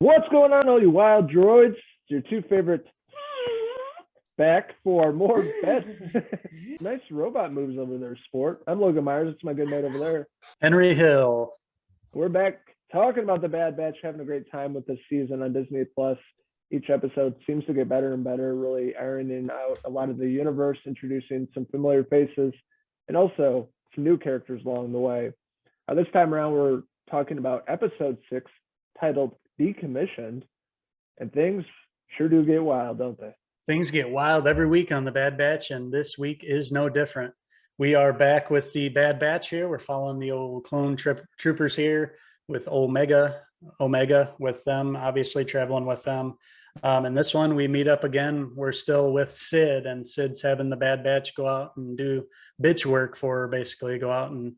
What's going on, all you wild droids? Your two favorite back for more bets. Nice robot moves over there, sport. I'm Logan Myerz. It's my good mate over there. Henry Hill. We're back talking about the Bad Batch, having a great time with this season on Disney Plus. Each episode seems to get better and better, really ironing out a lot of the universe, introducing some familiar faces, and also some new characters along the way. This time around, we're talking about episode 6, titled Decommissioned, and things sure do get wild, don't they? Things get wild every week on the Bad Batch, and this week is no different. We are back with the Bad Batch here. We're following the old clone troopers here with Omega with them, obviously traveling with them. And this one, we meet up again. We're still with Sid, and Sid's having the Bad Batch go out and do bitch work for her, basically go out and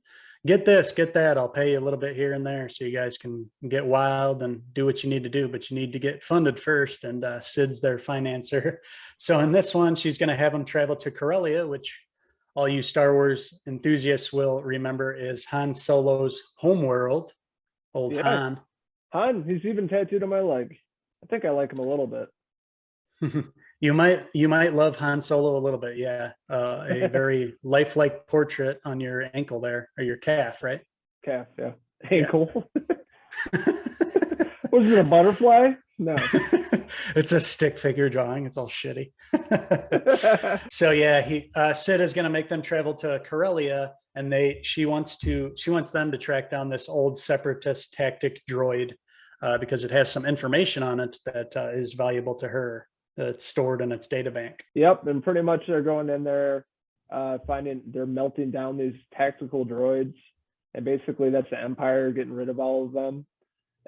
get this, get that. I'll pay you a little bit here and there so you guys can get wild and do what you need to do, but you need to get funded first. And Sid's their financer. So in this one, she's going to have them travel to Corellia, which all you Star Wars enthusiasts will remember is Han Solo's homeworld. Old Han. Han, he's even tattooed on my leg. I think I like him a little bit. You might love Han Solo a little bit, yeah. A very lifelike portrait on your ankle there, or your calf, right? Calf, yeah. Ankle. Yeah. Was it a butterfly? No. It's a stick figure drawing. It's all shitty. So yeah, Sid is going to make them travel to Corellia, and she wants them to track down this old separatist tactic droid because it has some information on it that is valuable to her. That's stored in its data bank. Yep, and pretty much they're going in there, they're melting down these tactical droids, and basically that's the Empire getting rid of all of them.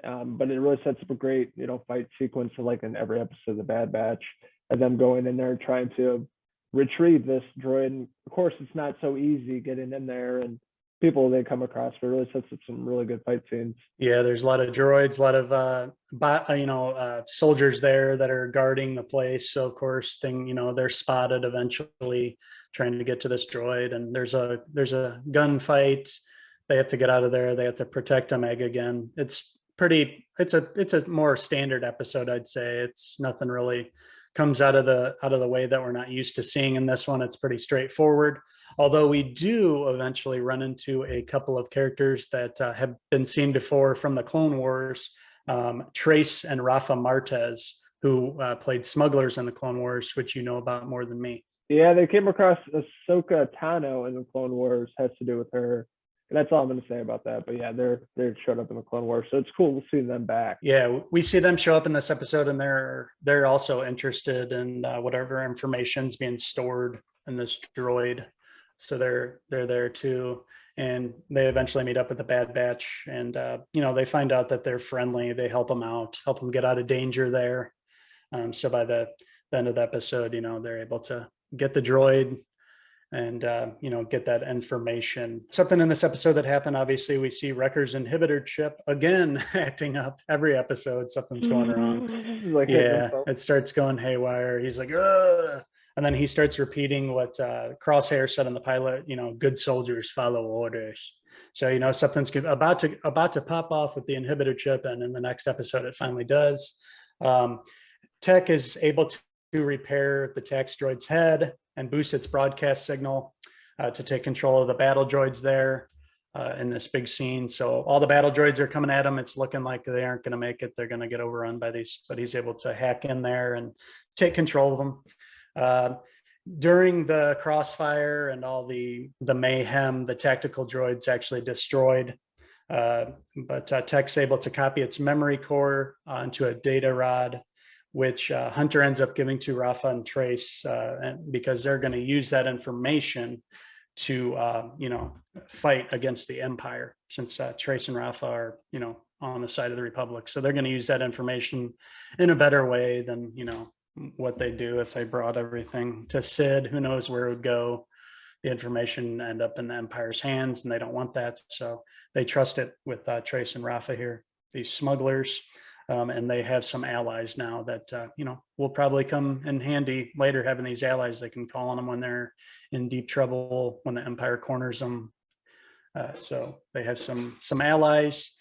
But it really sets up a great, fight sequence like in every episode of the Bad Batch, of them going in there trying to retrieve this droid. And of course, it's not so easy getting in there, and people they come across, but it really sets up some really good fight scenes. Yeah, there's a lot of droids, a lot of soldiers there that are guarding the place. So of course, they're spotted eventually trying to get to this droid, and there's a gunfight. They have to get out of there. They have to protect Omega again. It's a more standard episode, I'd say. It's nothing really comes out of the way that we're not used to seeing in this one. It's pretty straightforward. Although we do eventually run into a couple of characters that have been seen before from the Clone Wars, Trace and Rafa Martez, who played smugglers in the Clone Wars, which you know about more than me. Yeah, they came across Ahsoka Tano in the Clone Wars, has to do with her. And that's all I'm going to say about that. But yeah, they're showed up in the Clone Wars, so it's cool to see them back. Yeah, we see them show up in this episode, and they're also interested in whatever information's being stored in this droid. So they're there too, and they eventually meet up with the Bad Batch, and they find out that they're friendly. They help them out, help them get out of danger there. So by the end of the episode, they're able to get the droid and get that information. Something in this episode that happened, obviously, we see Wrecker's inhibitor chip again acting up. Every episode something's going wrong. It starts going haywire. He's like, ugh. And then he starts repeating what Crosshair said in the pilot, good soldiers follow orders. So something's about to pop off with the inhibitor chip, and in the next episode it finally does. Tech is able to repair the tax droid's head and boost its broadcast signal to take control of the battle droids there in this big scene. So all the battle droids are coming at him. It's looking like they aren't going to make it. They're going to get overrun by these, but he's able to hack in there and take control of them. During the crossfire and all the mayhem, the tactical droids actually destroyed. But Tech's able to copy its memory core onto a data rod, which Hunter ends up giving to Rafa and Trace, and because they're going to use that information to, fight against the Empire, since Trace and Rafa are, on the side of the Republic. So they're going to use that information in a better way than, what they do if they brought everything to Sid. Who knows where it would go? The information end up in the Empire's hands, and they don't want that. So they trust it with Trace and Rafa here, these smugglers. And they have some allies now that, will probably come in handy later, having these allies they can call on them when they're in deep trouble, when the Empire corners them. So they have some allies.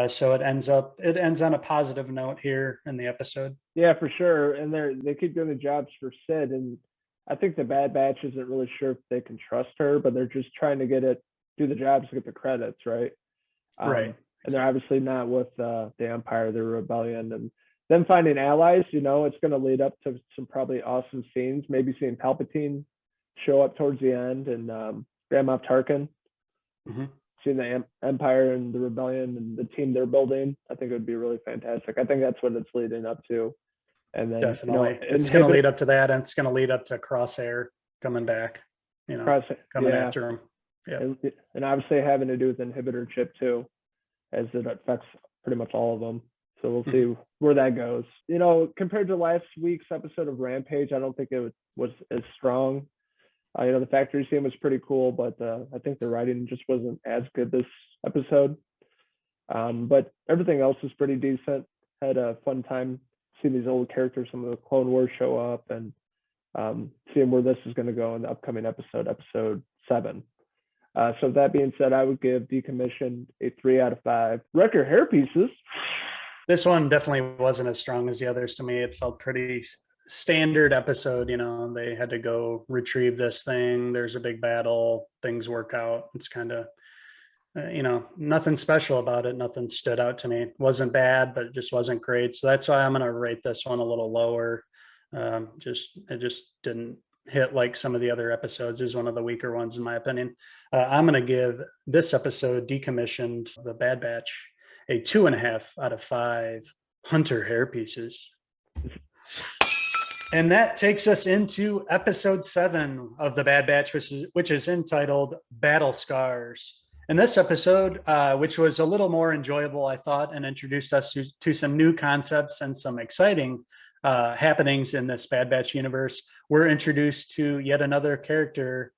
So it ends on a positive note here in the episode. Yeah, for sure. And they keep doing the jobs for Sid, and I think the Bad Batch isn't really sure if they can trust her, but they're just trying to do the jobs to get the credits, right? Right. And they're obviously not with the Empire, the Rebellion, and them finding allies. It's going to lead up to some probably awesome scenes. Maybe seeing Palpatine show up towards the end, and Grand Moff Tarkin. Mm-hmm. Seeing the Empire and the Rebellion and the team they're building, I think it would be really fantastic. I think that's what it's leading up to. And then definitely, it's going to lead up to that, and it's going to lead up to Crosshair coming back. Coming after him. Yeah, and obviously having to do with the inhibitor chip too, as it affects pretty much all of them. So we'll see where that goes. Compared to last week's episode of Rampage, I don't think it was as strong. The factory scene was pretty cool, but I think the writing just wasn't as good this episode. But everything else was pretty decent. Had a fun time seeing these old characters, some of the Clone Wars show up, and seeing where this is going to go in the upcoming episode 7. So that being said, I would give Decommissioned a 3 out of 5. Wrecker hairpieces. This one definitely wasn't as strong as the others to me. It felt pretty standard episode. They had to go retrieve this thing. There's a big battle. Things work out. It's kind of, nothing special about it. Nothing stood out to me. It wasn't bad, but it just wasn't great. So that's why I'm going to rate this one a little lower. It just didn't hit like some of the other episodes. Is one of the weaker ones in my opinion. I'm going to give this episode, Decommissioned, the Bad Batch, a 2.5 out of 5 hunter hairpieces. And that takes us into episode 7 of the Bad Batch, which is entitled Battle Scars. And this episode, which was a little more enjoyable, I thought, and introduced us to some new concepts and some exciting happenings in this Bad Batch universe, we're introduced to yet another character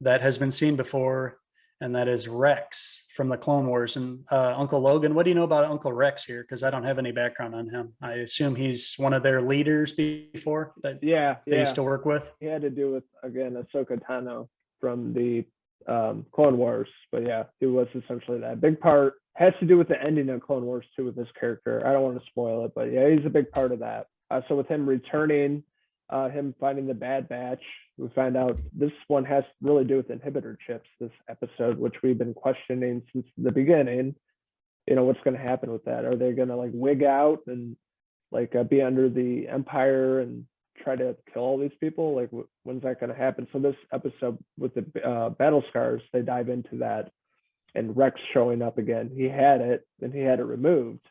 that has been seen before, and that is Rex from the Clone Wars. And Uncle Logan, what do you know about Uncle Rex here? Because I don't have any background on him. I assume he's one of their leaders before that they used to work with. He had to do with, again, Ahsoka Tano from the Clone Wars. But yeah, he was essentially that. Big part has to do with the ending of Clone Wars too with this character. I don't want to spoil it, but yeah, he's a big part of that. So with him returning, him finding the Bad Batch, we find out this one has to really do with inhibitor chips, this episode, which we've been questioning since the beginning. What's going to happen with that? Are they going to like wig out and like be under the Empire and try to kill all these people? Like, when's that going to happen? So this episode with the battle scars, they dive into that, and Rex showing up again. He had it, and he had it removed.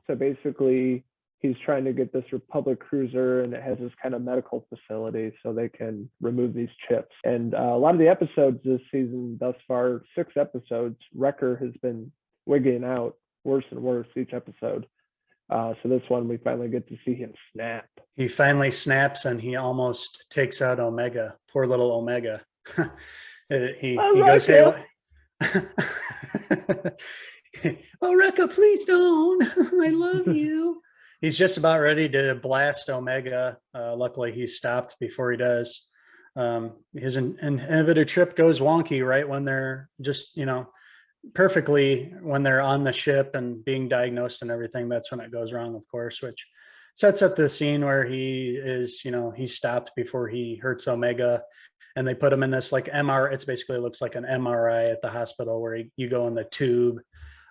So basically, he's trying to get this Republic cruiser, and it has this kind of medical facility so they can remove these chips. And a lot of the episodes this season thus far, 6 episodes, Wrecker has been wigging out worse and worse each episode. So this one, we finally get to see him snap. He finally snaps, and he almost takes out Omega. Poor little Omega. he goes, hey, oh, Wrecker, please don't. I love you. He's just about ready to blast Omega. Luckily, he's stopped before he does. His inhibitor chip goes wonky right when they're just, perfectly when they're on the ship and being diagnosed and everything. That's when it goes wrong, of course, which sets up the scene where he is, he's stopped before he hurts Omega. And they put him in this like MRI. It's basically looks like an MRI at the hospital where you go in the tube.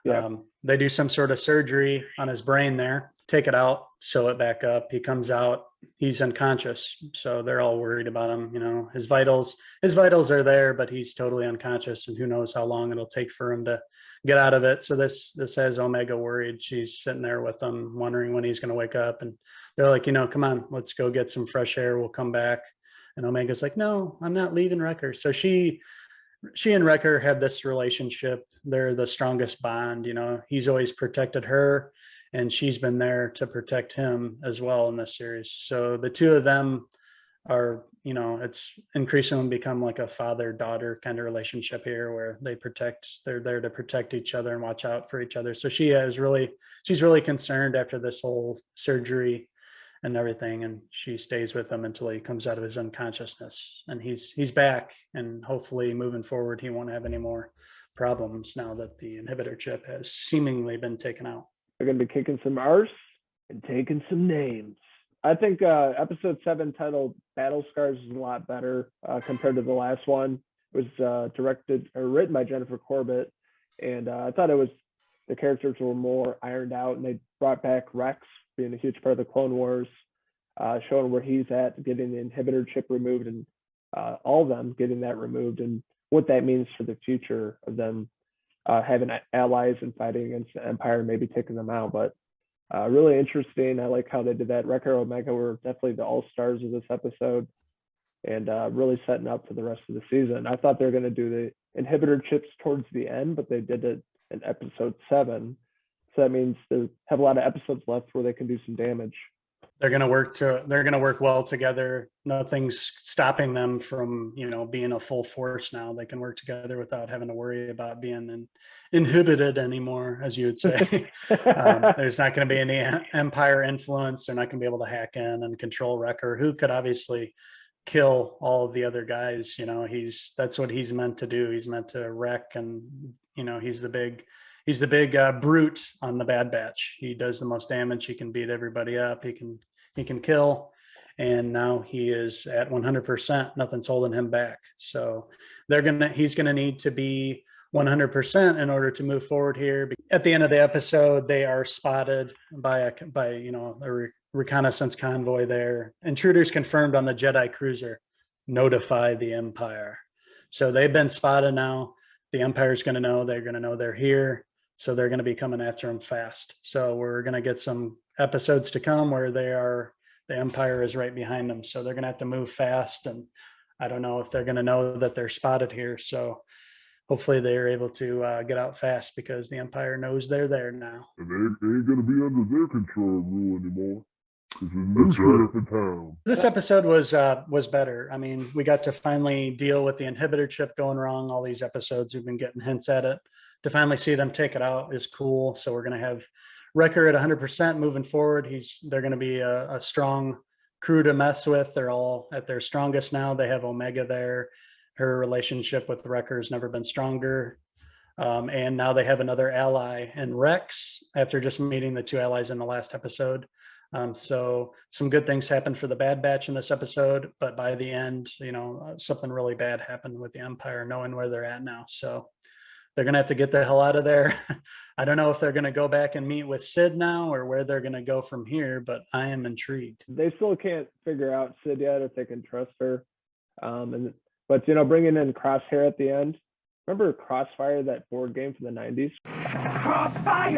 Yeah. They do some sort of surgery on his brain there, take it out, sew it back up. He comes out, he's unconscious. So they're all worried about him. His vitals are there, but he's totally unconscious, and who knows how long it'll take for him to get out of it. So this has Omega worried. She's sitting there with him, wondering when he's going to wake up. And they're like, come on, let's go get some fresh air. We'll come back. And Omega's like, no, I'm not leaving Wrecker. So she and Wrecker have this relationship. They're the strongest bond. He's always protected her, and she's been there to protect him as well in this series. So the two of them are, it's increasingly become like a father-daughter kind of relationship here, where they're there to protect each other and watch out for each other. So she's really concerned after this whole surgery and everything, and she stays with him until he comes out of his unconsciousness, and he's back, and hopefully moving forward he won't have any more problems now that the inhibitor chip has seemingly been taken out. They're going to be kicking some arse and taking some names. I think episode 7 titled Battle Scars is a lot better compared to the last one. It was directed or written by Jennifer Corbett, and I thought the characters were more ironed out, and they brought back Rex being a huge part of the Clone Wars, showing where he's at, getting the inhibitor chip removed, and all of them getting that removed, and what that means for the future of them having allies and fighting against the Empire, maybe taking them out. But really interesting. I like how they did that. Wrecker Omega were definitely the all-stars of this episode, and really setting up for the rest of the season. I thought they were going to do the inhibitor chips towards the end, but they did it in episode 7. So that means they have a lot of episodes left where they can do some damage. They're going to work well together. Nothing's stopping them from, being a full force now. They can work together without having to worry about being inhibited anymore, as you would say. There's not going to be any Empire influence. They're not going to be able to hack in and control Wrecker, who could obviously kill all of the other guys. That's what he's meant to do. He's meant to wreck, and he's the big brute on the Bad Batch. He does the most damage. He can beat everybody up. He can kill, and now he is at 100%. Nothing's holding him back. So he's gonna need to be 100% in order to move forward here. At the end of the episode, they are spotted by a reconnaissance convoy there. Intruders confirmed on the Jedi cruiser. Notify the Empire. So they've been spotted now. The Empire's going to know. They're going to know they're here. So they're going to be coming after them fast. So we're going to get some episodes to come where the Empire is right behind them. So they're going to have to move fast. And I don't know if they're going to know that they're spotted here. So hopefully they're able to get out fast, because the Empire knows they're there now. And they ain't going to be under their control rule anymore. That's right. This episode was better. I mean, we got to finally deal with the inhibitor chip going wrong. All these episodes, we've been getting hints at it. To finally see them take it out is cool. So we're going to have Wrecker at 100% moving forward. They're going to be a strong crew to mess with. They're all at their strongest now. They have Omega there. Her relationship with Wrecker has never been stronger. And now they have another ally in Rex after just meeting the 2 allies in the last episode. So some good things happened for the Bad Batch in this episode, but by the end, something really bad happened with the Empire, knowing where they're at now. So they're going to have to get the hell out of there. I don't know if they're going to go back and meet with Sid now or where they're going to go from here, but I am intrigued. They still can't figure out Sid yet, if they can trust her. But bringing in Crosshair at the end. Remember Crossfire, that board game from the 90s? Crossfire,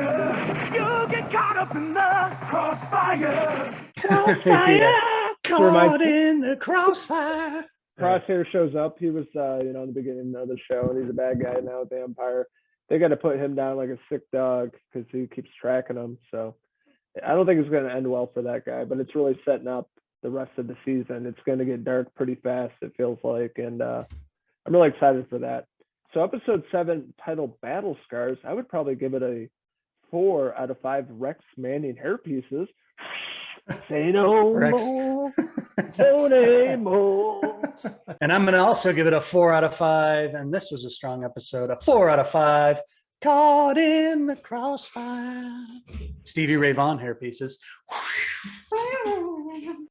you get caught up in the crossfire. Crossfire, yeah. Caught in the crossfire. Crosshair shows up. He was, in the beginning of the show, and he's a bad guy now with the Empire. They got to put him down like a sick dog because he keeps tracking them. So I don't think it's going to end well for that guy, but it's really setting up the rest of the season. It's going to get dark pretty fast, it feels like, and I'm really excited for that. So episode 7, titled Battle Scars, I would probably give it a 4 out of 5 Rex Manning hair pieces. Say no more, say no more. And I'm going to also give it a 4 out of 5. And this was a strong episode, a 4 out of 5. Caught in the crossfire. Stevie Ray Vaughan hair pieces.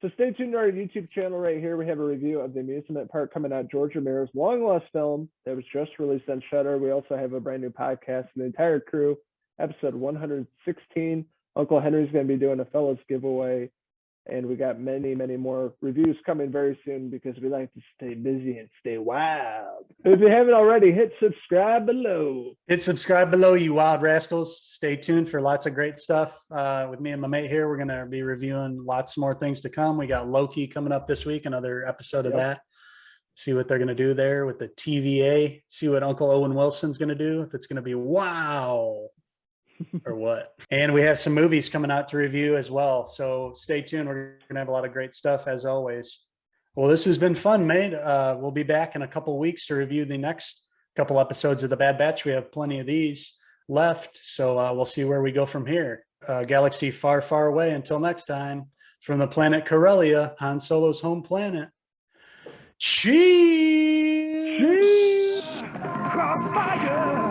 So stay tuned to our YouTube channel right here. We have a review of the amusement park coming out, George Romero's long lost film that was just released on Shudder. We also have a brand new podcast for the entire crew, episode 116. Uncle Henry's going to be doing a fellas giveaway, and we got many, many more reviews coming very soon because we like to stay busy and stay wild. If you haven't already, hit subscribe below. Hit subscribe below, you wild rascals. Stay tuned for lots of great stuff. With me and my mate here, we're going to be reviewing lots more things to come. We got Loki coming up this week, another episode of that. See what they're going to do there with the TVA. See what Uncle Owen Wilson's going to do. If it's going to be wow or what. And we have some movies coming out to review as well. So stay tuned. We're going to have a lot of great stuff as always. Well, this has been fun, mate. We'll be back in a couple weeks to review the next couple episodes of The Bad Batch. We have plenty of these left. So we'll see where we go from here. Galaxy far, far away. Until next time, from the planet Corellia, Han Solo's home planet. Cheers! Crossfire.